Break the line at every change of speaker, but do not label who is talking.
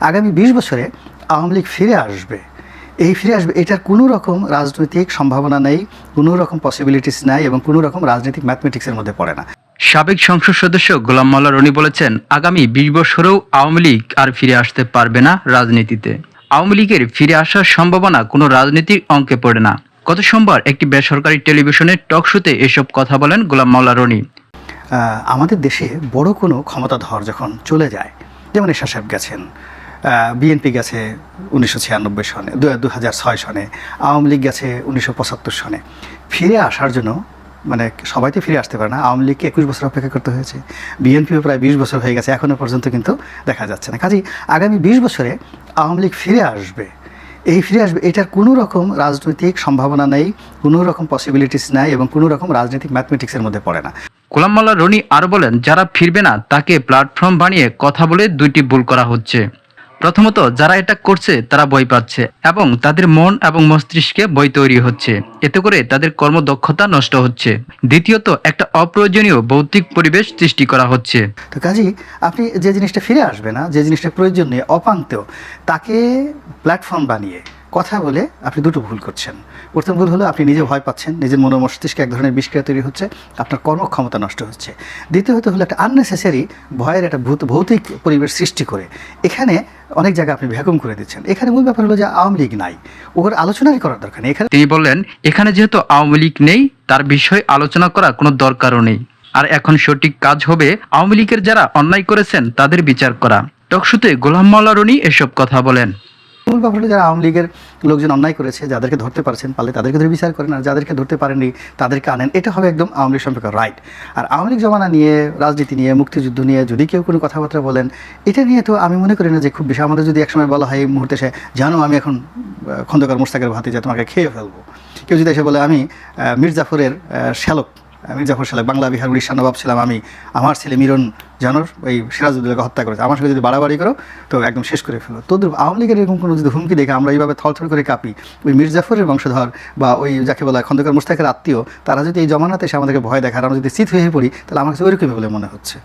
আগামী ২০ বছরে আওয়ামী লীগ ফিরে আসবে, এটার কোনো রকম রাজনৈতিক সম্ভাবনা নেই, কোনো রকম পসিবিলিটিস নাই এবং কোনো রকম রাজনৈতিক ম্যাথমেটিক্সের মধ্যে পড়ে না।
সাবেক সংসদ সদস্য গোলাম মাওলা রনি বলেছেন, আগামী ২০ বছরেও আওয়ামী লীগ আর ফিরে আসতে পারবে না রাজনীতিতে। আওয়ামী লীগের ফিরে আসার সম্ভাবনা কোনো রাজনীতির অঙ্কে পড়ে না। গত সোমবার একটি বেসরকারি টেলিভিশনের টক শোতে এসব কথা বলেন গোলাম মাওলা রনি।
আমাদের দেশে বড় কোনো ক্ষমতাধর যখন চলে যায়, যেমন এরশাদ সাহেব গেছেন, বিএনপি গেছে 1996 সনে, 2006 সনে, আওয়ামী লীগ গেছে 1975 সনে। ফিরে আসার জন্য মানে সবাই তো ফিরে আসতে পারে না। আওয়ামী লীগকে 21 বছর অপেক্ষা করতে হয়েছে, বিএনপিও প্রায় 20 বছর হয়ে গেছে, এখনও পর্যন্ত কিন্তু দেখা যাচ্ছে না। কাজেই আগামী 20 বছরে আওয়ামী লীগ ফিরে আসবে, এটার কোনো রকম রাজনৈতিক সম্ভাবনা নেই, কোনো রকম পসিবিলিটিস নাই এবং কোনো রকম রাজনৈতিক ম্যাথমেটিক্সের মধ্যে পড়ে না।
গোলাম মাওলা রনি আরও বলেন, যারা ফিরবে না তাকে প্ল্যাটফর্ম বানিয়ে কথা বলে দুইটি ভুল করা হচ্ছে। প্রথমত, যারা এটা করছে তারা ভয় পাচ্ছে এবং তাদের মন এবং মস্তিষ্কে ভয় তৈরি হচ্ছে, এতে করে তাদের কর্মদক্ষতা নষ্ট হচ্ছে। দ্বিতীয়ত, একটা অপ্রয়োজনীয় ভৌতিক পরিবেশ সৃষ্টি করা হচ্ছে।
তো কাজেই আপনি যে জিনিসটা ফিরে আসবে না, যে জিনিসটা প্রয়োজন নেই, অপাঙ্ক্তেও, তাকে প্ল্যাটফর্ম বানিয়ে কথা বলে আপনি দুটো ভুল করছেন। প্রথম ভুল হলো আপনি নিজে ভয় পাচ্ছেন, নিজের মন মস্তিষ্কে এক ধরনের বিষক্রিয়া তৈরি হচ্ছে, আপনার কর্মক্ষমতা নষ্ট হচ্ছে। দ্বিতীয়ত হলো একটা আননেসেসারি ভয়ের একটা ভৌতিক পরিবেশ সৃষ্টি করে এখানে অনেক জায়গায় আপনি ভ্যাকুম করে দিচ্ছেন। এখানে মূল ব্যাপার হলো যে আওয়ামী লীগ নাই, ওর আলোচনাই করার দরকার নেই।
তিনি বললেন, এখানে যেহেতু আওয়ামী লীগ নেই, তার বিষয়ে আলোচনা করা কোনো দরকারও নেই। আর এখন সঠিক কাজ হবে আওয়ামী লীগের যারা অন্যায় করেছেন তাদের বিচার করা। টকশোতে গোলাম মাওলা রনি এসব কথা বলেন।
মূল ব্যাপার হলো যারা আওয়ামী লীগের লোকজন অন্যায় করেছে, যাদেরকে ধরতে পারছেন, পারলে তাদেরকে ধরে বিচার করেন, আর যাদেরকে ধরতে পারেননি তাদেরকে আনেন। এটা হবে একদম আওয়ামী লীগ সম্পর্কে রাইট। আর আওয়ামী লীগ জমানা নিয়ে, রাজনীতি নিয়ে, মুক্তিযুদ্ধ নিয়ে যদি কেউ কোনো কথাবার্তা বলেন, এটা নিয়ে তো আমি মনে করি না যে খুব বেশি। আমাদের যদি একসময় বলা হয় এই মুহূর্তে সে জানো আমি এখন খন্দকার মোশতাকের ভাতিজা, তোমাকে খেয়ে ফেলবো, কেউ যদি এসে বলে আমি মীর জাফরের শ্যালক, মির্জাফর সালেক, বাংলা বিহার উড়িষ্যা নবাব ছিলাম আমি, আমার ছেলে মিরন জানোর ওই সিরাজউদ্দৌলাকে হত্যা করেছে, আমার সঙ্গে যদি বাড়াবাড়ি করো তো একদম শেষ করে ফেলো। তোদের আওয়ামী লীগের এরকম কোনো যদি হুমকি দেখে আমরা এইভাবে থরথর করে কাঁপি, ওই মির্জাফরের বংশধর বা ওই যাকে বলা খন্দকার মোশতাকের আত্মীয়, তারা যদি এই জমানাতে এসে আমাদেরকে ভয় দেখায়, আমরা যদি চিত হয়ে পড়ি, তাহলে আমার কাছে ওইরকমই বলে মনে হচ্ছে।